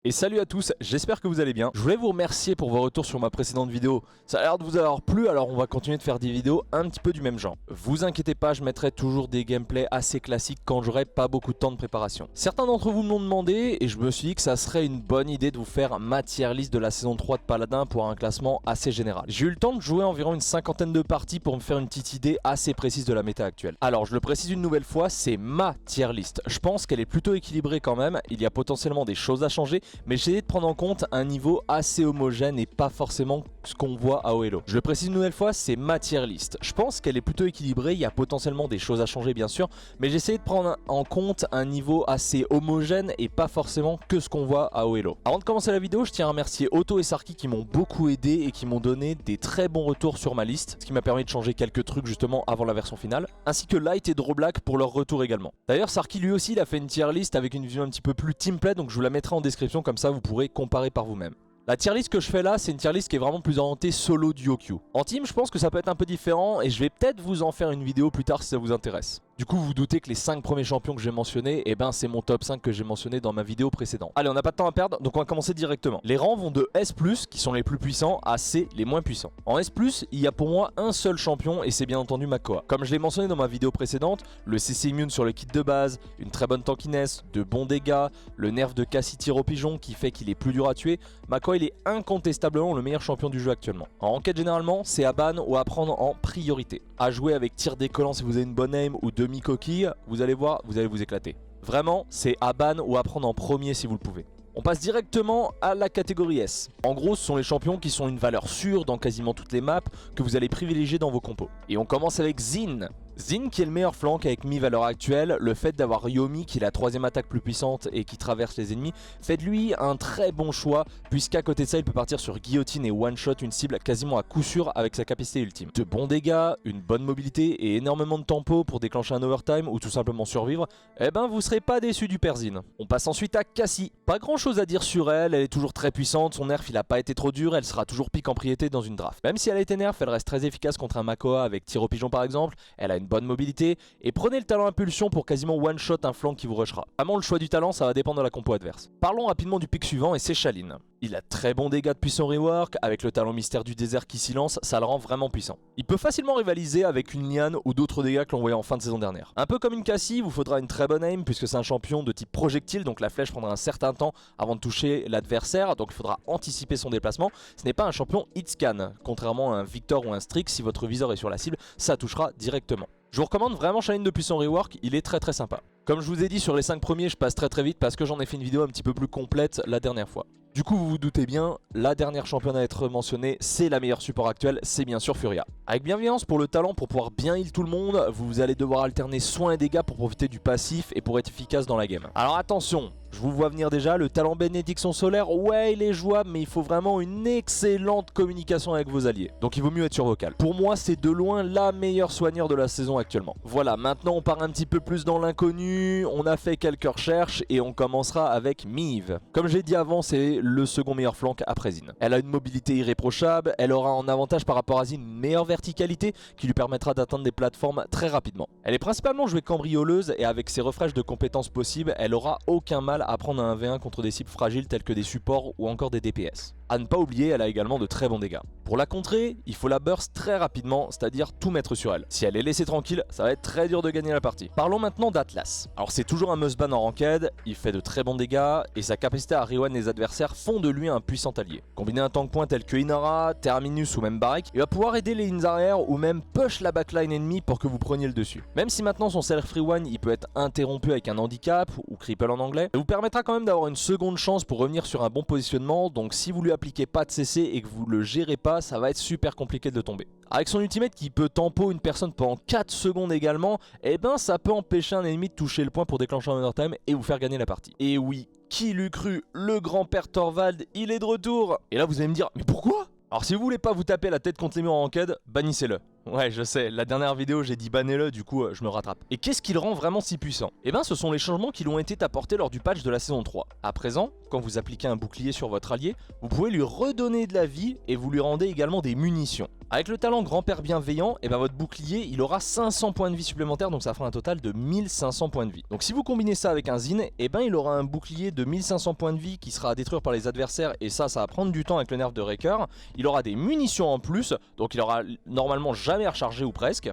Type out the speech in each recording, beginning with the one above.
Et salut à tous, j'espère que vous allez bien. Je voulais vous remercier pour vos retours sur ma précédente vidéo. Ça a l'air de vous avoir plu, alors on va continuer de faire des vidéos un petit peu du même genre. Vous inquiétez pas, je mettrai toujours des gameplays assez classiques quand j'aurai pas beaucoup de temps de préparation. Certains d'entre vous me l'ont demandé et je me suis dit que ça serait une bonne idée de vous faire ma tier list de la saison 3 de Paladin pour un classement assez général. J'ai eu le temps de jouer environ une cinquantaine de parties pour me faire une petite idée assez précise de la méta actuelle. Alors je le précise une nouvelle fois, c'est ma tier list. Je pense qu'elle est plutôt équilibrée quand même, il y a potentiellement des choses à changer, mais j'ai essayé de prendre en compte un niveau assez homogène et pas forcément ce qu'on voit à haut elo. Je le précise une nouvelle fois, c'est ma tier list. Je pense qu'elle est plutôt équilibrée, il y a potentiellement des choses à changer bien sûr, mais j'ai essayé de prendre en compte un niveau assez homogène et pas forcément que ce qu'on voit à haut elo. Avant de commencer la vidéo, je tiens à remercier Otto et Sarki qui m'ont beaucoup aidé et qui m'ont donné des très bons retours sur ma liste, ce qui m'a permis de changer quelques trucs justement avant la version finale, ainsi que Light et Droblack pour leur retour également. D'ailleurs, Sarki lui aussi il a fait une tier list avec une vision un petit peu plus teamplay, donc je vous la mettrai en description, comme ça vous pourrez comparer par vous-même. La tier list que je fais là, c'est une tier list qui est vraiment plus orientée solo duo queue. En team, je pense que ça peut être un peu différent et je vais peut-être vous en faire une vidéo plus tard si ça vous intéresse. Du coup, vous vous doutez que les 5 premiers champions que j'ai mentionnés, eh ben c'est mon top 5 que j'ai mentionné dans ma vidéo précédente. Allez, on n'a pas de temps à perdre, donc on va commencer directement. Les rangs vont de S+, qui sont les plus puissants, à C, les moins puissants. En S+, il y a pour moi un seul champion et c'est bien entendu Makoa. Comme je l'ai mentionné dans ma vidéo précédente, le CC immune sur le kit de base, une très bonne tankiness, de bons dégâts, le nerf de Cassie tir au pigeon qui fait qu'il est plus dur à tuer, Makoa il est incontestablement le meilleur champion du jeu actuellement. En ranked généralement, c'est à ban ou à prendre en priorité. À jouer avec tir décollant si vous avez une bonne aim ou demi-coquille, vous allez voir, vous allez vous éclater. Vraiment, c'est à ban ou à prendre en premier si vous le pouvez. On passe directement à la catégorie S. En gros, ce sont les champions qui sont une valeur sûre dans quasiment toutes les maps que vous allez privilégier dans vos compos. Et on commence avec Xin. Xin qui est le meilleur flank avec Mi valeur actuelle, le fait d'avoir Yomi qui est la troisième attaque plus puissante et qui traverse les ennemis, fait de lui un très bon choix puisqu'à côté de ça il peut partir sur guillotine et one shot une cible quasiment à coup sûr avec sa capacité ultime. De bons dégâts, une bonne mobilité et énormément de tempo pour déclencher un overtime ou tout simplement survivre, eh ben vous serez pas déçu du père Xin. On passe ensuite à Cassie. Pas grand chose à dire sur elle, elle est toujours très puissante, son nerf il a pas été trop dur, elle sera toujours pique en priorité dans une draft. Même si elle a été nerf, elle reste très efficace contre un Makoa avec tir au pigeon par exemple, elle a une bonne mobilité et prenez le talent impulsion pour quasiment one shot un flank qui vous rushera. Vraiment le choix du talent ça va dépendre de la compo adverse. Parlons rapidement du pick suivant et c'est Shaline. Il a très bon dégâts de puissant rework, avec le talent mystère du désert qui s'y lance, ça le rend vraiment puissant. Il peut facilement rivaliser avec une Liane ou d'autres dégâts que l'on voyait en fin de saison dernière. Un peu comme une Cassie, il vous faudra une très bonne aim puisque c'est un champion de type projectile, donc la flèche prendra un certain temps avant de toucher l'adversaire, donc il faudra anticiper son déplacement. Ce n'est pas un champion hit scan, contrairement à un Victor ou un Strix, si votre viseur est sur la cible, ça touchera directement. Je vous recommande vraiment Shaline de puissant rework, il est très sympa. Comme je vous ai dit sur les 5 premiers, je passe très vite parce que j'en ai fait une vidéo un petit peu plus complète la dernière fois. Du coup vous vous doutez bien, la dernière championne à être mentionnée, c'est la meilleure support actuelle, c'est bien sûr Furia. Avec bienveillance pour le talent, pour pouvoir bien heal tout le monde, vous allez devoir alterner soins et dégâts pour profiter du passif et pour être efficace dans la game. Alors attention, je vous vois venir déjà, le talent bénédiction solaire, ouais il est jouable, mais il faut vraiment une excellente communication avec vos alliés. Donc il vaut mieux être sur vocal. Pour moi c'est de loin la meilleure soigneur de la saison actuellement. Voilà, maintenant on part un petit peu plus dans l'inconnu, on a fait quelques recherches et on commencera avec Mive. Comme j'ai dit avant, c'est le second meilleur flank après Xin. Elle a une mobilité irréprochable, elle aura en avantage par rapport à Xin une meilleure verticalité qui lui permettra d'atteindre des plateformes très rapidement. Elle est principalement jouée cambrioleuse et avec ses refresh de compétences possibles, elle aura aucun mal à prendre un 1v1 contre des cibles fragiles telles que des supports ou encore des DPS. À ne pas oublier, elle a également de très bons dégâts. Pour la contrer, il faut la burst très rapidement, c'est-à-dire tout mettre sur elle. Si elle est laissée tranquille, ça va être très dur de gagner la partie. Parlons maintenant d'Atlas. Alors c'est toujours un must-ban en ranked, il fait de très bons dégâts, et sa capacité à rewan les adversaires font de lui un puissant allié. Combiné un tank point tel que Inara, Terminus ou même Barik, il va pouvoir aider les lignes arrière ou même push la backline ennemie pour que vous preniez le dessus. Même si maintenant son self rewind il peut être interrompu avec un handicap ou cripple en anglais, ça vous permettra quand même d'avoir une seconde chance pour revenir sur un bon positionnement, donc si vous lui appliquez pas de CC et que vous le gérez pas, ça va être super compliqué de tomber. Avec son ultimate qui peut tempo une personne pendant 4 secondes également, eh ben ça peut empêcher un ennemi de toucher le point pour déclencher un overtime et vous faire gagner la partie. Et oui, qui l'eût cru, le grand-père Thorvald, il est de retour. Et là vous allez me dire, mais pourquoi ? Alors si vous voulez pas vous taper la tête contre les murs en ranked, bannissez-le. Ouais je sais, la dernière vidéo j'ai dit bannez-le, du coup je me rattrape. Et qu'est-ce qui le rend vraiment si puissant? Eh ben ce sont les changements qui lui ont été apportés lors du patch de la saison 3. À présent, quand vous appliquez un bouclier sur votre allié, vous pouvez lui redonner de la vie et vous lui rendez également des munitions. Avec le talent grand-père bienveillant, et ben votre bouclier il aura 500 points de vie supplémentaires, donc ça fera un total de 1500 points de vie. Donc si vous combinez ça avec un Zin, et ben il aura un bouclier de 1500 points de vie qui sera à détruire par les adversaires, et ça va prendre du temps avec le nerf de Wrecker. Il aura des munitions en plus, donc il aura normalement jamais rechargé ou presque.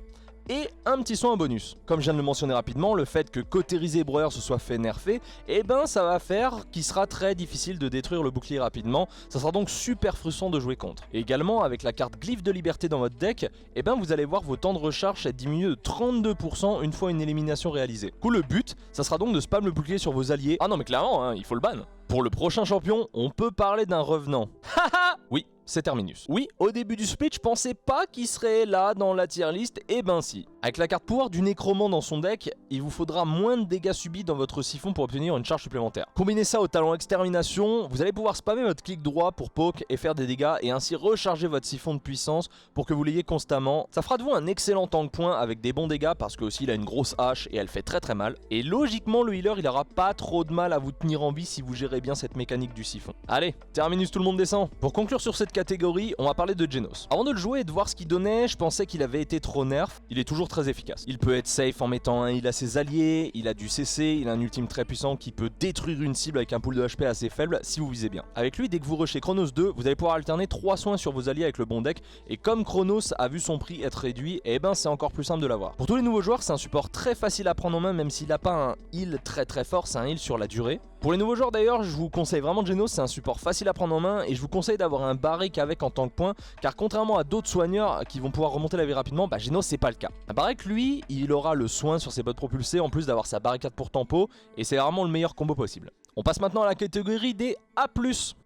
Et un petit soin bonus. Comme je viens de le mentionner rapidement, le fait que Cauteriser et Breuer se soit fait nerfer, et ben ça va faire qu'il sera très difficile de détruire le bouclier rapidement, ça sera donc super frustrant de jouer contre. Et également avec la carte Glyphe de Liberté dans votre deck, et ben vous allez voir vos temps de recharge être diminués de 32% une fois une élimination réalisée. Du coup le but, ça sera donc de spam le bouclier sur vos alliés. Ah non mais clairement, hein, il faut le ban. Pour le prochain champion, on peut parler d'un revenant. Haha. Oui, c'est Terminus. Oui, au début du split, je pensais pas qu'il serait là dans la tier list, et ben si. Avec la carte pouvoir du Nécromant dans son deck, il vous faudra moins de dégâts subis dans votre siphon pour obtenir une charge supplémentaire. Combinez ça au talent Extermination, vous allez pouvoir spammer votre clic droit pour poke et faire des dégâts et ainsi recharger votre siphon de puissance pour que vous l'ayez constamment. Ça fera de vous un excellent tank point avec des bons dégâts parce que aussi il a une grosse hache et elle fait très mal. Et logiquement le healer il aura pas trop de mal à vous tenir en vie si vous gérez bien cette mécanique du siphon. Allez, Terminus, tout le monde descend. Pour conclure sur cette catégorie, on va parler de Genos. Avant de le jouer et de voir ce qu'il donnait, je pensais qu'il avait été trop nerf. Il est toujours très efficace. Il peut être safe en mettant un heal à ses alliés, il a du CC, il a un ultime très puissant qui peut détruire une cible avec un pool de HP assez faible si vous visez bien. Avec lui, dès que vous rushez Chronos 2, vous allez pouvoir alterner 3 soins sur vos alliés avec le bon deck, et comme Chronos a vu son prix être réduit, et ben c'est encore plus simple de l'avoir. Pour tous les nouveaux joueurs, c'est un support très facile à prendre en main, même s'il n'a pas un heal très fort, c'est un heal sur la durée. Pour les nouveaux joueurs d'ailleurs, je vous conseille vraiment Genos, c'est un support facile à prendre en main, et je vous conseille d'avoir un Barrick avec en tant que point, car contrairement à d'autres soigneurs qui vont pouvoir remonter la vie rapidement, Genos c'est pas le cas. Un Barrick lui, il aura le soin sur ses bottes propulsées en plus d'avoir sa barricade pour tempo, et c'est vraiment le meilleur combo possible. On passe maintenant à la catégorie des A+.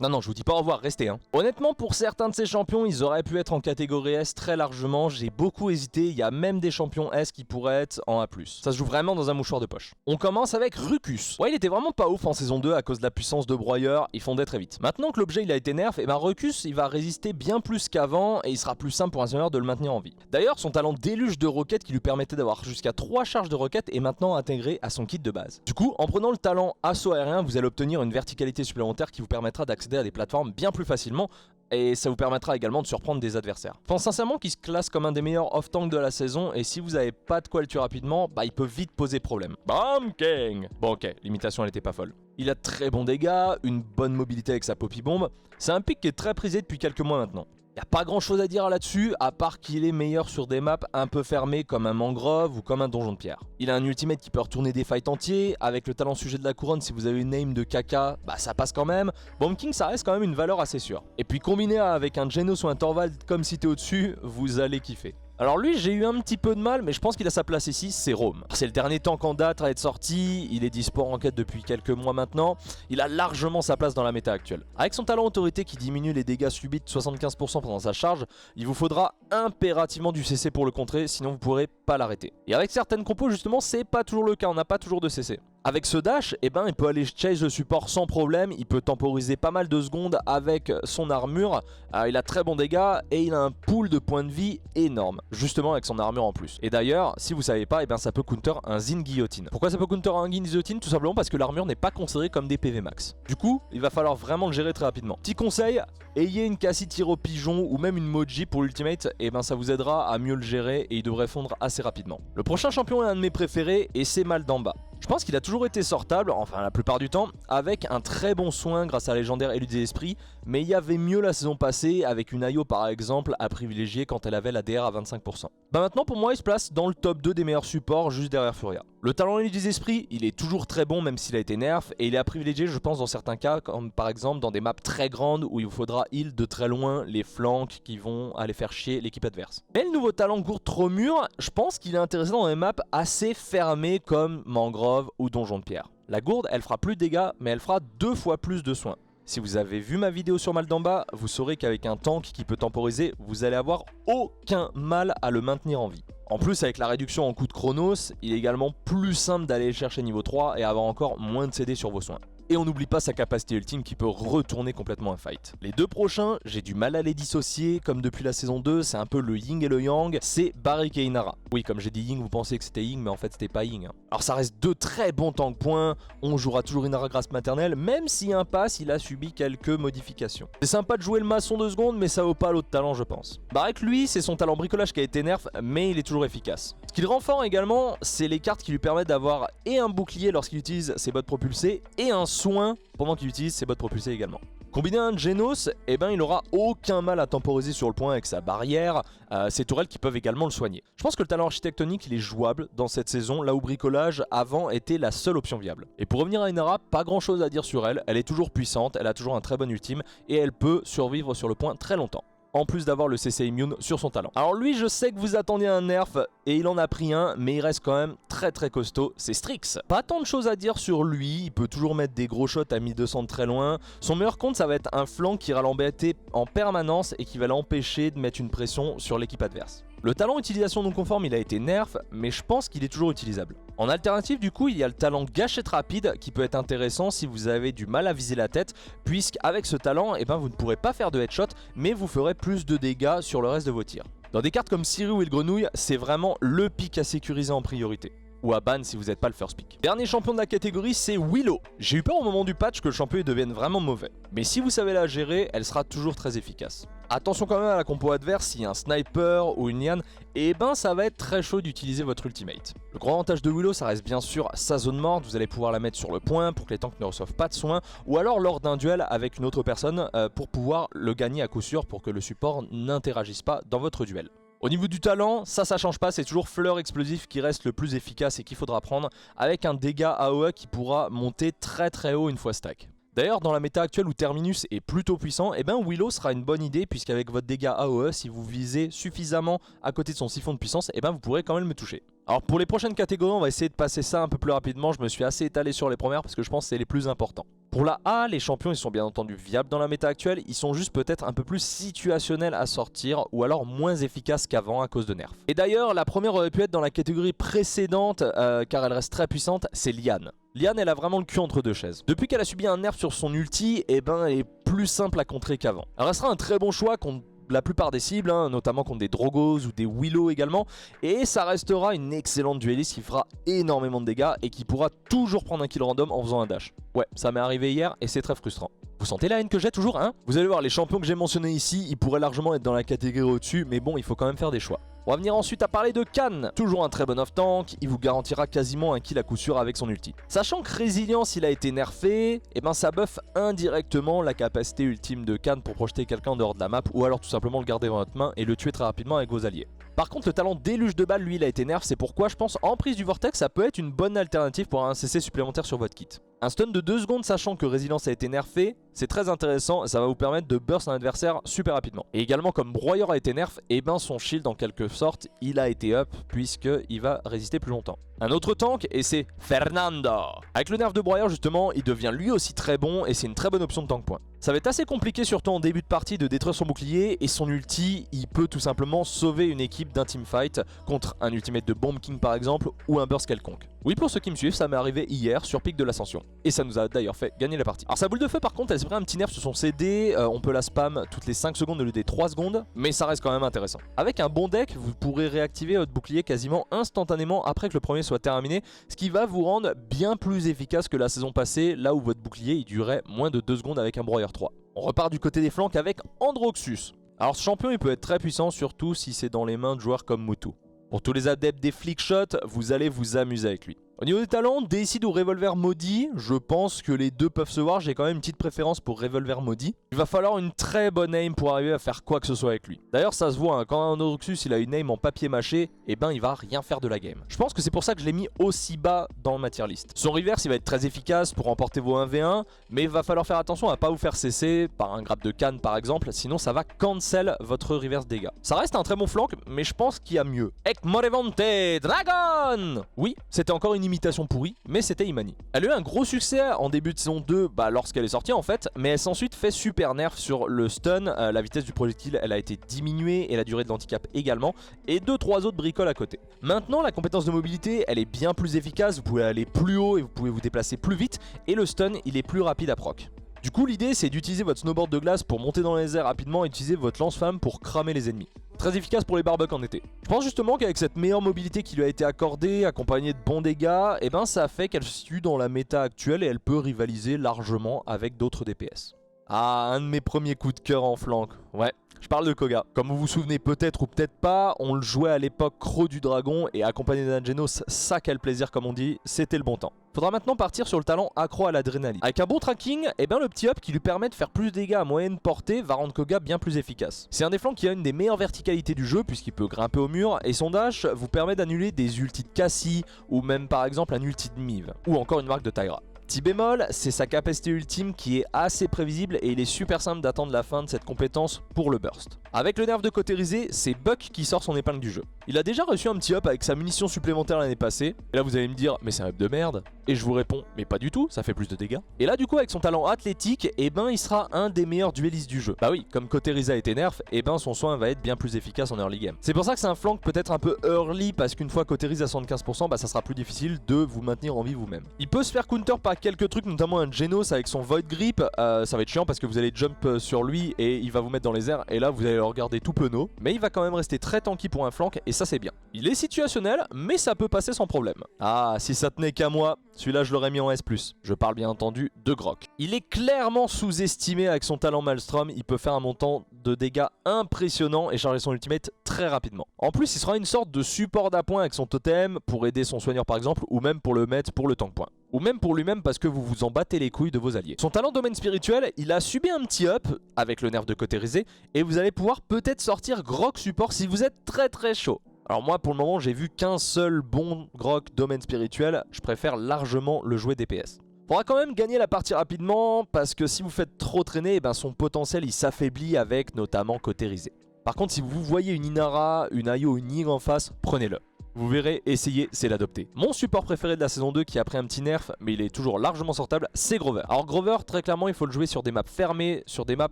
Non, je vous dis pas au revoir, restez hein. Honnêtement, pour certains de ces champions, ils auraient pu être en catégorie S très largement, j'ai beaucoup hésité, il y a même des champions S qui pourraient être en A+. Ça se joue vraiment dans un mouchoir de poche. On commence avec Rucus. Ouais, il était vraiment pas ouf en saison 2 à cause de la puissance de broyeur, il fondait très vite. Maintenant que l'objet il a été nerf, et Rucus il va résister bien plus qu'avant et il sera plus simple pour un seigneur de le maintenir en vie. D'ailleurs, son talent déluge de roquettes qui lui permettait d'avoir jusqu'à 3 charges de roquettes est maintenant intégré à son kit de base. Du coup, en prenant le talent assaut aérien, vous allez obtenir une verticalité supplémentaire qui vous permettra d'accéder à des plateformes bien plus facilement, et ça vous permettra également de surprendre des adversaires. Je pense sincèrement qu'il se classe comme un des meilleurs off-tank de la saison, et si vous avez pas de quoi le tuer rapidement, il peut vite poser problème. Bam King. Bon ok, l'imitation elle était pas folle. Il a de très bons dégâts, une bonne mobilité avec sa Poppy Bomb, c'est un pick qui est très prisé depuis quelques mois maintenant. Y a pas grand chose à dire là-dessus, à part qu'il est meilleur sur des maps un peu fermées comme un mangrove ou comme un donjon de pierre. Il a un ultimate qui peut retourner des fights entiers, avec le talent sujet de la couronne, si vous avez une aim de caca, ça passe quand même. Bomb King ça reste quand même une valeur assez sûre. Et puis combiné avec un Genos ou un Torvald comme cité au-dessus, vous allez kiffer. Alors lui j'ai eu un petit peu de mal, mais je pense qu'il a sa place ici, c'est Rome. C'est le dernier tank en date à être sorti, il est dispo en quête depuis quelques mois maintenant, il a largement sa place dans la méta actuelle. Avec son talent autorité qui diminue les dégâts subis de 75% pendant sa charge, il vous faudra impérativement du CC pour le contrer, sinon vous pourrez pas l'arrêter. Et avec certaines compos justement c'est pas toujours le cas, on n'a pas toujours de CC. Avec ce dash, il peut aller chase le support sans problème, il peut temporiser pas mal de secondes avec son armure, il a très bons dégâts et il a un pool de points de vie énorme, justement avec son armure en plus. Et d'ailleurs, si vous savez pas, ça peut counter un Zin Guillotine. Pourquoi ça peut counter un Zin Guillotine? Tout simplement parce que l'armure n'est pas considérée comme des PV max. Du coup, il va falloir vraiment le gérer très rapidement. Petit conseil, ayez une Cassie tire au pigeon ou même une Moji pour l'ultimate, ça vous aidera à mieux le gérer et il devrait fondre assez rapidement. Le prochain champion est un de mes préférés et c'est Maldamba. Je pense qu'il a toujours été sortable, enfin la plupart du temps, avec un très bon soin grâce à la légendaire Élu des Esprits, mais il y avait mieux la saison passée avec une Ayo par exemple à privilégier quand elle avait la DR à 25%. Maintenant pour moi il se place dans le top 2 des meilleurs supports juste derrière Furia. Le talent Élu des Esprits, il est toujours très bon même s'il a été nerf, et il est à privilégier je pense dans certains cas, comme par exemple dans des maps très grandes où il vous faudra heal de très loin les flanks qui vont aller faire chier l'équipe adverse. Mais le nouveau talent Gourde trop mûr, je pense qu'il est intéressant dans des maps assez fermées comme Mangrove ou Donjon de Pierre. La gourde, elle fera plus de dégâts, mais elle fera 2 fois plus de soins. Si vous avez vu ma vidéo sur Maldamba, vous saurez qu'avec un tank qui peut temporiser, vous allez avoir aucun mal à le maintenir en vie. En plus, avec la réduction en coût de Chronos, il est également plus simple d'aller chercher niveau 3 et avoir encore moins de CD sur vos soins. Et on n'oublie pas sa capacité ultime qui peut retourner complètement un fight. Les deux prochains, j'ai du mal à les dissocier, comme depuis la saison 2, c'est un peu le yin et le yang, c'est Barik et Inara. Oui, comme j'ai dit Ying, vous pensez que c'était Ying, mais en fait c'était pas Ying. Alors ça reste deux très bons tank points, on jouera toujours Inara grâce maternelle, même si un pass il a subi quelques modifications. C'est sympa de jouer le maçon 2 secondes, mais ça vaut pas l'autre talent je pense. Barik lui, c'est son talent bricolage qui a été nerf, mais il est toujours efficace. Ce qui le rend fort également, c'est les cartes qui lui permettent d'avoir et un bouclier lorsqu'il utilise ses bottes propulsées, et un soin pendant qu'il utilise ses bottes propulsées également. Combiné à un Genos, eh ben, il aura aucun mal à temporiser sur le point avec sa barrière, ses tourelles qui peuvent également le soigner. Je pense que le talent architectonique il est jouable dans cette saison, là où bricolage avant était la seule option viable. Et pour revenir à Inara, pas grand chose à dire sur elle, elle est toujours puissante, elle a toujours un très bon ultime et elle peut survivre sur le point très longtemps. En plus d'avoir le CC immune sur son talent. Alors lui, je sais que vous attendiez un nerf et il en a pris un, mais il reste quand même très costaud, c'est Strix. Pas tant de choses à dire sur lui, il peut toujours mettre des gros shots à 1200 de très loin. Son meilleur compte, ça va être un flanc qui ira l'embêter en permanence et qui va l'empêcher de mettre une pression sur l'équipe adverse. Le talent utilisation non conforme, il a été nerf, mais je pense qu'il est toujours utilisable. En alternative, du coup, il y a le talent gâchette rapide qui peut être intéressant si vous avez du mal à viser la tête, puisqu'avec ce talent, eh ben, vous ne pourrez pas faire de headshot, mais vous ferez plus de dégâts sur le reste de vos tirs. Dans des cartes comme Siri ou le Grenouille, c'est vraiment le pick à sécuriser en priorité. Ou à ban si vous n'êtes pas le first pick. Dernier champion de la catégorie, c'est Willow. J'ai eu peur au moment du patch que le champion devienne vraiment mauvais. Mais si vous savez la gérer, elle sera toujours très efficace. Attention quand même à la compo adverse, s'il y a un sniper ou une liane, et ben ça va être très chaud d'utiliser votre ultimate. Le gros avantage de Willow, ça reste bien sûr sa zone morte, vous allez pouvoir la mettre sur le point pour que les tanks ne reçoivent pas de soins, ou alors lors d'un duel avec une autre personne pour pouvoir le gagner à coup sûr pour que le support n'interagisse pas dans votre duel. Au niveau du talent, ça change pas, c'est toujours Fleur Explosif qui reste le plus efficace et qu'il faudra prendre, avec un dégât AOE qui pourra monter très haut une fois stack. D'ailleurs, dans la méta actuelle où Terminus est plutôt puissant, eh ben Willow sera une bonne idée puisqu'avec votre dégât AOE, si vous visez suffisamment à côté de son siphon de puissance, eh ben vous pourrez quand même le toucher. Alors pour les prochaines catégories, on va essayer de passer ça un peu plus rapidement, je me suis assez étalé sur les premières parce que je pense que c'est les plus importants. Pour la A, les champions ils sont bien entendu viables dans la méta actuelle, ils sont juste peut-être un peu plus situationnels à sortir ou alors moins efficaces qu'avant à cause de nerfs. Et d'ailleurs, la première aurait pu être dans la catégorie précédente car elle reste très puissante, c'est Liane. Liane, elle a vraiment le cul entre deux chaises. Depuis qu'elle a subi un nerf sur son ulti, eh ben elle est plus simple à contrer qu'avant. Elle restera un très bon choix contre la plupart des cibles, notamment contre des Drogos ou des Willow également, et ça restera une excellente dueliste qui fera énormément de dégâts et qui pourra toujours prendre un kill random en faisant un dash. Ouais, ça m'est arrivé hier et c'est très frustrant. Vous sentez la haine que j'ai toujours, hein? Vous allez voir, les champions que j'ai mentionnés ici, ils pourraient largement être dans la catégorie au-dessus, mais bon, il faut quand même faire des choix. On va venir ensuite à parler de Khan, toujours un très bon off-tank, il vous garantira quasiment un kill à coup sûr avec son ulti. Sachant que Résilience il a été nerfé, et ben ça buff indirectement la capacité ultime de Khan pour projeter quelqu'un en dehors de la map, ou alors tout simplement le garder dans votre main et le tuer très rapidement avec vos alliés. Par contre le talent déluge de balles lui il a été nerf, c'est pourquoi je pense en prise du vortex ça peut être une bonne alternative pour un CC supplémentaire sur votre kit. Un stun de 2 secondes sachant que Résilience a été nerfé, c'est très intéressant et ça va vous permettre de burst un adversaire super rapidement. Et également comme Broyeur a été nerf, et ben son shield en quelque sorte il a été up puisqu'il va résister plus longtemps. Un autre tank et c'est Fernando. Avec le nerf de Broyeur justement il devient lui aussi très bon et c'est une très bonne option de tank point. Ça va être assez compliqué surtout en début de partie de détruire son bouclier et son ulti il peut tout simplement sauver une équipe d'un teamfight contre un ultimate de Bomb King par exemple ou un burst quelconque. Oui pour ceux qui me suivent ça m'est arrivé hier sur pic de l'ascension et ça nous a d'ailleurs fait gagner la partie. Alors sa boule de feu par contre elle se prend un petit nerf sur son CD, on peut la spam toutes les 5 secondes au lieu des 3 secondes mais ça reste quand même intéressant. Avec un bon deck vous pourrez réactiver votre bouclier quasiment instantanément après que le premier soit terminé, ce qui va vous rendre bien plus efficace que la saison passée là où votre bouclier il durait moins de 2 secondes avec un broyeur 3. On repart du côté des flancs avec Androxus. Alors ce champion il peut être très puissant surtout si c'est dans les mains de joueurs comme Mutu. Pour tous les adeptes des flickshots, vous allez vous amuser avec lui. Au niveau des talents, Décide ou Revolver Maudit, je pense que les deux peuvent se voir, j'ai quand même une petite préférence pour Revolver Maudit. Il va falloir une très bonne aim pour arriver à faire quoi que ce soit avec lui. D'ailleurs ça se voit, quand un Androxus il a une aim en papier mâché, et ben il va rien faire de la game. Je pense que c'est pour ça que je l'ai mis aussi bas dans ma tier list. Son reverse il va être très efficace pour remporter vos 1v1, mais il va falloir faire attention à pas vous faire cesser par un grab de canne par exemple, sinon ça va cancel votre reverse dégâts. Ça reste un très bon flank, mais je pense qu'il y a mieux. Ekmorevante Dragon. Oui, c'était encore une imitation pourrie, mais c'était Imani. Elle a eu un gros succès en début de saison 2 lorsqu'elle est sortie en fait, mais elle s'est ensuite fait super nerf sur le stun, la vitesse du projectile elle a été diminuée et la durée de l'handicap également, et 2-3 autres bricoles à côté. Maintenant la compétence de mobilité elle est bien plus efficace, vous pouvez aller plus haut et vous pouvez vous déplacer plus vite, et le stun il est plus rapide à proc. Du coup l'idée c'est d'utiliser votre snowboard de glace pour monter dans les airs rapidement et utiliser votre lance-flamme pour cramer les ennemis. Très efficace pour les barbucks en été. Je pense justement qu'avec cette meilleure mobilité qui lui a été accordée, accompagnée de bons dégâts, et ben ça fait qu'elle se situe dans la méta actuelle et elle peut rivaliser largement avec d'autres DPS. Ah, un de mes premiers coups de cœur en flank, ouais. Je parle de Koga. Comme vous vous souvenez peut-être ou peut-être pas, on le jouait à l'époque Croc du Dragon et accompagné d'un Genos, ça quel plaisir comme on dit, c'était le bon temps. Faudra maintenant partir sur le talent accro à l'adrénaline. Avec un bon tracking, et bien le petit up qui lui permet de faire plus de dégâts à moyenne portée va rendre Koga bien plus efficace. C'est un des flancs qui a une des meilleures verticalités du jeu puisqu'il peut grimper au mur et son dash vous permet d'annuler des ultis de Cassie ou même par exemple un ulti de Miv ou encore une marque de Tyra. Petit bémol, c'est sa capacité ultime qui est assez prévisible et il est super simple d'attendre la fin de cette compétence pour le burst. Avec le nerf de Cauterizé, c'est Buck qui sort son épingle du jeu. Il a déjà reçu un petit up avec sa munition supplémentaire l'année passée, et là vous allez me dire mais c'est un up de merde, et je vous réponds mais pas du tout, ça fait plus de dégâts. Et là du coup avec son talent athlétique, et ben il sera un des meilleurs duellistes du jeu. Bah oui, comme Cauterizé a été nerf, et ben son soin va être bien plus efficace en early game. C'est pour ça que c'est un flank peut-être un peu early, parce qu'une fois Cauterizé à 75%, bah ça sera plus difficile de vous maintenir en vie vous-même. Il peut se faire counter par quelques trucs, notamment un Genos avec son Void Grip, ça va être chiant parce que vous allez jump sur lui et il va vous mettre dans les airs, et là vous allez le regarder tout penaud, mais il va quand même rester très tanky pour un flank et ça c'est bien. Il est situationnel mais ça peut passer sans problème. Ah, si ça tenait qu'à moi, celui-là je l'aurais mis en S+. Je parle bien entendu de Grok. Il est clairement sous-estimé avec son talent Maelstrom, il peut faire un montant de dégâts impressionnant et charger son ultimate très rapidement. En plus il sera une sorte de support d'appoint avec son totem pour aider son soigneur par exemple, ou même pour le mettre pour le tank point. Ou même pour lui-même parce que vous vous en battez les couilles de vos alliés. Son talent domaine spirituel, il a subi un petit up avec le nerf de Cauterizé et vous allez pouvoir peut-être sortir Grok support si vous êtes très chaud. Alors moi pour le moment j'ai vu qu'un seul bon Grok domaine spirituel, je préfère largement le jouer DPS. Faudra quand même gagner la partie rapidement parce que si vous faites trop traîner, et ben son potentiel il s'affaiblit avec notamment Cauterizé. Par contre si vous voyez une Inara, une Ayo, une Ying en face, prenez-le. Vous verrez, essayez, c'est l'adopter. Mon support préféré de la saison 2 qui a pris un petit nerf, mais il est toujours largement sortable, c'est Grover. Alors Grover, très clairement, il faut le jouer sur des maps fermées, sur des maps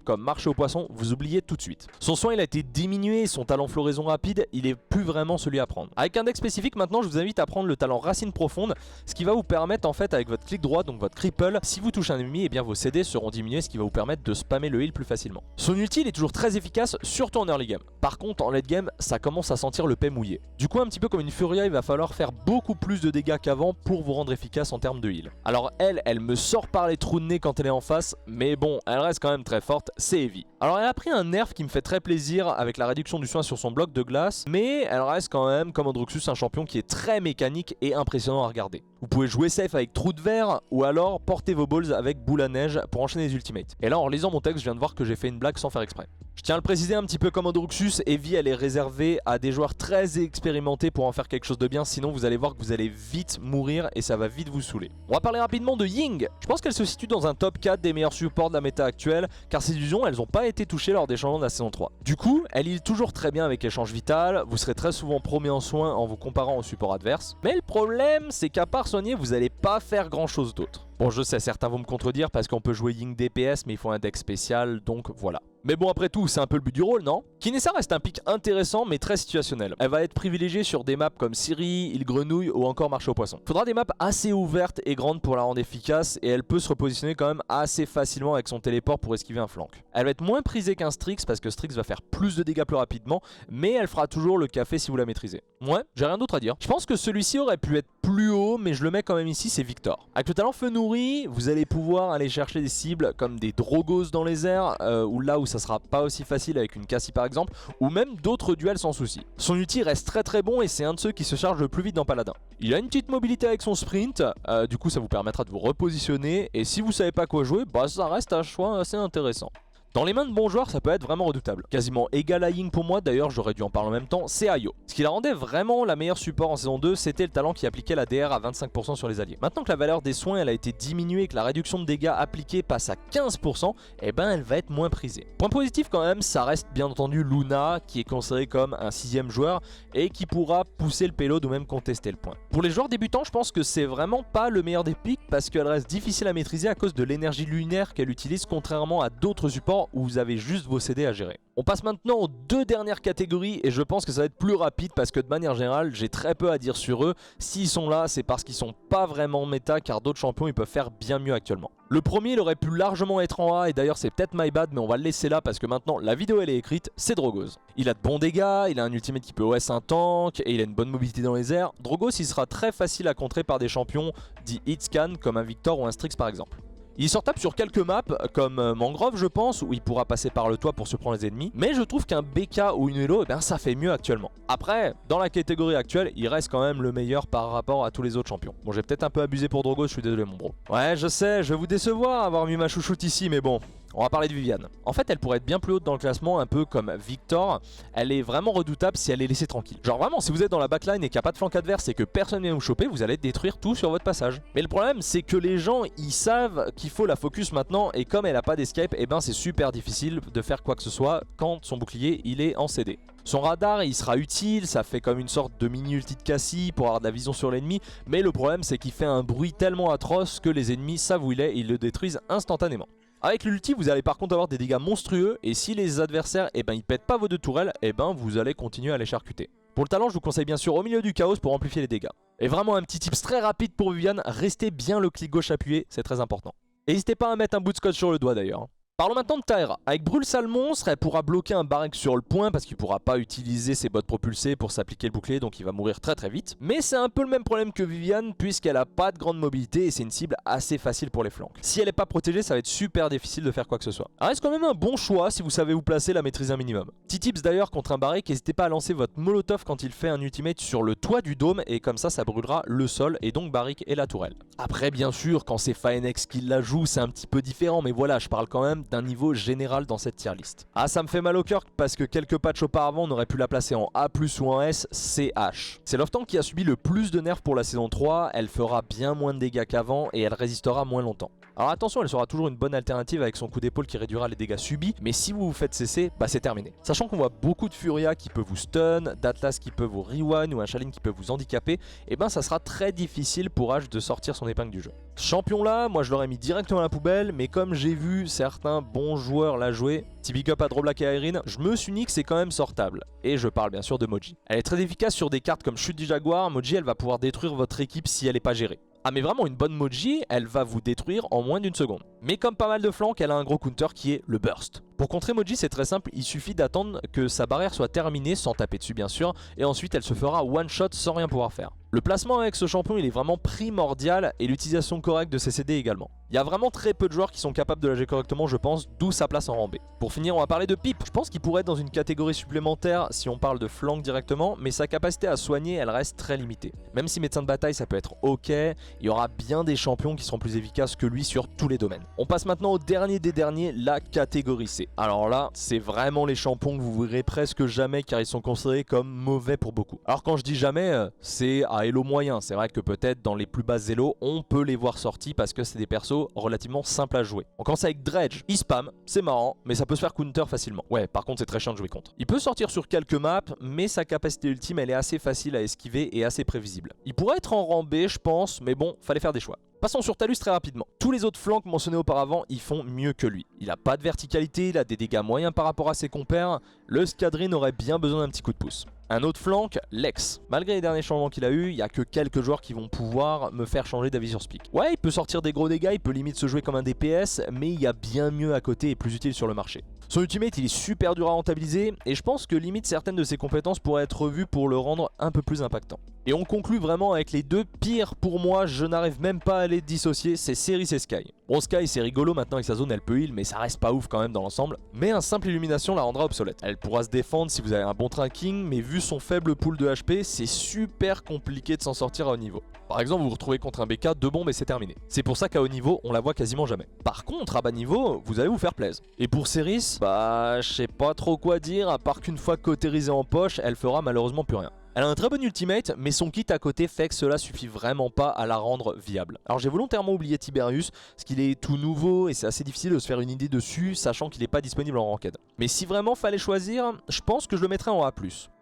comme marché aux poissons, vous oubliez tout de suite. Son soin, il a été diminué, son talent floraison rapide, il est plus vraiment celui à prendre. Avec un deck spécifique, maintenant, je vous invite à prendre le talent racine profonde, ce qui va vous permettre, en fait, avec votre clic droit, donc votre cripple, si vous touchez un ennemi, et bien vos CD seront diminués, ce qui va vous permettre de spammer le heal plus facilement. Son ulti, il est toujours très efficace, surtout en early game. Par contre, en late game, ça commence à sentir le paix mouillé. Du coup, un petit peu comme une Furia, il va falloir faire beaucoup plus de dégâts qu'avant pour vous rendre efficace en termes de heal. Alors elle me sort par les trous de nez quand elle est en face, mais bon, elle reste quand même très forte, c'est heavy. Alors elle a pris un nerf qui me fait très plaisir avec la réduction du soin sur son bloc de glace, mais elle reste quand même, comme Androxus, un champion qui est très mécanique et impressionnant à regarder. Vous pouvez jouer safe avec trou de verre, ou alors porter vos balls avec boule à neige pour enchaîner les ultimates. Et là en lisant mon texte, je viens de voir que j'ai fait une blague sans faire exprès. Je tiens à le préciser un petit peu comme Androxus, Heavy elle est réservée à des joueurs très expérimentés pour en faire quelque chose de bien, sinon vous allez voir que vous allez vite mourir et ça va vite vous saouler. On va parler rapidement de Ying. Je pense qu'elle se situe dans un top 4 des meilleurs supports de la méta actuelle, car ces illusions elles n'ont pas été touchées lors des changements de la saison 3. Du coup, elle heal toujours très bien avec échange vital, vous serez très souvent promis en soins en vous comparant au support adverse, mais le problème c'est qu'à part soigner, vous n'allez pas faire grand chose d'autre. Bon, je sais, certains vont me contredire parce qu'on peut jouer Ying DPS, mais il faut un deck spécial, donc voilà. Mais bon, après tout, c'est un peu le but du rôle, non? Kinessa reste un pick intéressant, mais très situationnel. Elle va être privilégiée sur des maps comme Siri, Île Grenouille ou encore Marché aux Poissons. Faudra des maps assez ouvertes et grandes pour la rendre efficace, et elle peut se repositionner quand même assez facilement avec son téléport pour esquiver un flank. Elle va être moins prisée qu'un Strix, parce que Strix va faire plus de dégâts plus rapidement, mais elle fera toujours le café si vous la maîtrisez. Ouais, j'ai rien d'autre à dire. Je pense que celui-ci aurait pu être plus haut, mais je le mets quand même ici, c'est Victor. Avec le talent Feu Nourri, vous allez pouvoir aller chercher des cibles comme des Drogos dans les airs, ou là où ça sera pas aussi facile avec une Cassie par exemple, ou même d'autres duels sans souci. Son ulti reste très bon et c'est un de ceux qui se charge le plus vite dans Paladin. Il a une petite mobilité avec son sprint, du coup ça vous permettra de vous repositionner, et si vous savez pas quoi jouer, bah ça reste un choix assez intéressant. Dans les mains de bons joueurs, ça peut être vraiment redoutable. Quasiment égal à Ying pour moi, d'ailleurs j'aurais dû en parler en même temps, c'est Ayo. Ce qui la rendait vraiment la meilleure support en saison 2, c'était le talent qui appliquait la DR à 25% sur les alliés. Maintenant que la valeur des soins elle a été diminuée et que la réduction de dégâts appliquée passe à 15%, eh ben elle va être moins prisée. Point positif quand même, ça reste bien entendu Luna, qui est considéré comme un 6ème joueur et qui pourra pousser le payload ou même contester le point. Pour les joueurs débutants, je pense que c'est vraiment pas le meilleur des pics parce qu'elle reste difficile à maîtriser à cause de l'énergie lunaire qu'elle utilise contrairement à d'autres supports où vous avez juste vos CD à gérer. On passe maintenant aux 2 dernières catégories et je pense que ça va être plus rapide parce que de manière générale j'ai très peu à dire sur eux. S'ils sont là c'est parce qu'ils sont pas vraiment méta car d'autres champions ils peuvent faire bien mieux actuellement. Le premier il aurait pu largement être en A et d'ailleurs c'est peut-être my bad mais on va le laisser là parce que maintenant la vidéo elle est écrite, c'est Drogos. Il a de bons dégâts, il a un ultimate qui peut OS un tank et il a une bonne mobilité dans les airs. Drogos il sera très facile à contrer par des champions dits hitscan comme un Victor ou un Strix par exemple. Il est sortable sur quelques maps comme Mangrove je pense où il pourra passer par le toit pour surprendre les ennemis. Mais je trouve qu'un BK ou une Elo ça fait mieux actuellement. Après dans la catégorie actuelle il reste quand même le meilleur par rapport à tous les autres champions. Bon j'ai peut-être un peu abusé pour Drogos, je suis désolé mon bro. Ouais je sais je vais vous décevoir avoir mis ma chouchoute ici mais bon. On va parler de Viviane. En fait elle pourrait être bien plus haute dans le classement un peu comme Victor. Elle est vraiment redoutable si elle est laissée tranquille. Genre vraiment si vous êtes dans la backline et qu'il n'y a pas de flank adverse et que personne ne vient vous choper, vous allez détruire tout sur votre passage. Mais le problème c'est que les gens ils savent qu'il faut la focus maintenant et comme elle a pas d'escape et c'est super difficile de faire quoi que ce soit quand son bouclier il est en CD. Son radar il sera utile, ça fait comme une sorte de mini ulti de Cassie pour avoir de la vision sur l'ennemi. Mais le problème c'est qu'il fait un bruit tellement atroce que les ennemis savent où il est et ils le détruisent instantanément. Avec l'ulti vous allez par contre avoir des dégâts monstrueux et si les adversaires ils pètent pas vos 2 tourelles, vous allez continuer à les charcuter. Pour le talent je vous conseille bien sûr au milieu du chaos pour amplifier les dégâts. Et vraiment un petit tips très rapide pour Viviane, restez bien le clic gauche appuyé, c'est très important. Et n'hésitez pas à mettre un bout de scotch sur le doigt d'ailleurs. Parlons maintenant de Taera. Avec Brûle Sale Monstre, elle pourra bloquer un Barik sur le point parce qu'il pourra pas utiliser ses bottes propulsées pour s'appliquer le bouclier donc il va mourir très vite. Mais c'est un peu le même problème que Viviane puisqu'elle a pas de grande mobilité et c'est une cible assez facile pour les flancs. Si elle est pas protégée ça va être super difficile de faire quoi que ce soit. Elle reste quand même un bon choix si vous savez vous placer, la maîtriser un minimum. Petit tips d'ailleurs contre un Barik, n'hésitez pas à lancer votre molotov quand il fait un ultimate sur le toit du dôme et comme ça brûlera le sol et donc Barik et la tourelle. Après bien sûr quand c'est Faenex qui la joue c'est un petit peu différent mais voilà je parle quand même d'un niveau général dans cette tier list. Ah ça me fait mal au cœur parce que quelques patchs auparavant on aurait pu la placer en A+ ou en S, c'est H. C'est l'off-tank qui a subi le plus de nerfs pour la saison 3, elle fera bien moins de dégâts qu'avant et elle résistera moins longtemps. Alors attention elle sera toujours une bonne alternative avec son coup d'épaule qui réduira les dégâts subis, mais si vous vous faites cesser, c'est terminé. Sachant qu'on voit beaucoup de Furia qui peut vous stun, d'Atlas qui peut vous rewind ou un Shaolin qui peut vous handicaper, ça sera très difficile pour H de sortir son épingle du jeu. Ce champion là, moi je l'aurais mis directement à la poubelle, mais comme j'ai vu certains bons joueurs la jouer, petit big up à Droblack et à Irene, je me suis dit que c'est quand même sortable. Et je parle bien sûr de Moji. Elle est très efficace sur des cartes comme Chute du Jaguar, Moji elle va pouvoir détruire votre équipe si elle n'est pas gérée. Ah mais vraiment une bonne Moji, elle va vous détruire en moins d'1 seconde. Mais comme pas mal de flancs, elle a un gros counter qui est le burst. Pour contrer Moji c'est très simple, il suffit d'attendre que sa barrière soit terminée sans taper dessus bien sûr, et ensuite elle se fera one shot sans rien pouvoir faire. Le placement avec ce champion il est vraiment primordial et l'utilisation correcte de ses CD également. Il y a vraiment très peu de joueurs qui sont capables de la gérer correctement je pense, d'où sa place en rang B. Pour finir on va parler de Pip. Je pense qu'il pourrait être dans une catégorie supplémentaire si on parle de flank directement, mais sa capacité à soigner elle reste très limitée. Même si médecin de bataille ça peut être ok, il y aura bien des champions qui seront plus efficaces que lui sur tous les domaines. On passe maintenant au dernier des derniers, la catégorie C. Alors là c'est vraiment les champions que vous verrez presque jamais car ils sont considérés comme mauvais pour beaucoup. Alors quand je dis jamais, c'est à Elo moyen. C'est vrai que peut-être dans les plus basses Elo on peut les voir sortis parce que c'est des persos relativement simples à jouer. On commence avec Dredge, il spam, c'est marrant mais ça peut se faire counter facilement. Ouais par contre c'est très chiant de jouer contre. Il peut sortir sur quelques maps mais sa capacité ultime elle est assez facile à esquiver et assez prévisible. Il pourrait être en rang B je pense mais bon fallait faire des choix. Passons sur Talus très rapidement. Tous les autres flancs mentionnés auparavant, ils font mieux que lui. Il a pas de verticalité, il a des dégâts moyens par rapport à ses compères. Le Scadrine aurait bien besoin d'un petit coup de pouce. Un autre flanc, Lex. Malgré les derniers changements qu'il a eu, il n'y a que quelques joueurs qui vont pouvoir me faire changer d'avis sur ce pick. Ouais, il peut sortir des gros dégâts, il peut limite se jouer comme un DPS, mais il y a bien mieux à côté et plus utile sur le marché. Son ultimate il est super dur à rentabiliser et je pense que limite certaines de ses compétences pourraient être revues pour le rendre un peu plus impactant. Et on conclut vraiment avec les deux pires pour moi, je n'arrive même pas à les dissocier, c'est Seris et Sky. Bon, Sky c'est rigolo maintenant avec sa zone, elle peut heal, mais ça reste pas ouf quand même dans l'ensemble. Mais un simple illumination la rendra obsolète. Elle pourra se défendre si vous avez un bon tracking, mais vu son faible pool de HP, c'est super compliqué de s'en sortir à haut niveau. Par exemple, vous vous retrouvez contre un BK, 2 bombes et c'est terminé. C'est pour ça qu'à haut niveau, on la voit quasiment jamais. Par contre, à bas niveau, vous allez vous faire plaisir. Et pour Seris, bah je sais pas trop quoi dire, à part qu'une fois cautérisée en poche, elle fera malheureusement plus rien. Elle a un très bon ultimate, mais son kit à côté fait que cela suffit vraiment pas à la rendre viable. Alors j'ai volontairement oublié Tiberius, parce qu'il est tout nouveau et c'est assez difficile de se faire une idée dessus, sachant qu'il n'est pas disponible en ranked. Mais si vraiment fallait choisir, je pense que je le mettrais en A+.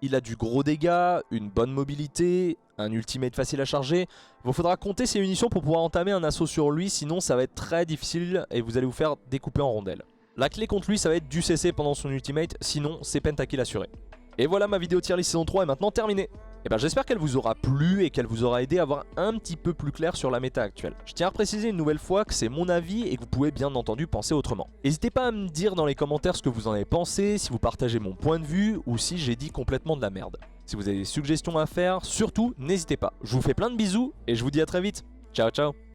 Il a du gros dégâts, une bonne mobilité, un ultimate facile à charger. Il vous faudra compter ses munitions pour pouvoir entamer un assaut sur lui, sinon ça va être très difficile et vous allez vous faire découper en rondelles. La clé contre lui, ça va être du CC pendant son ultimate, sinon c'est pentakill assuré. Et voilà, ma vidéo tier list saison 3 est maintenant terminée. Et ben j'espère qu'elle vous aura plu et qu'elle vous aura aidé à voir un petit peu plus clair sur la méta actuelle. Je tiens à préciser une nouvelle fois que c'est mon avis et que vous pouvez bien entendu penser autrement. N'hésitez pas à me dire dans les commentaires ce que vous en avez pensé, si vous partagez mon point de vue ou si j'ai dit complètement de la merde. Si vous avez des suggestions à faire, surtout n'hésitez pas. Je vous fais plein de bisous et je vous dis à très vite. Ciao ciao.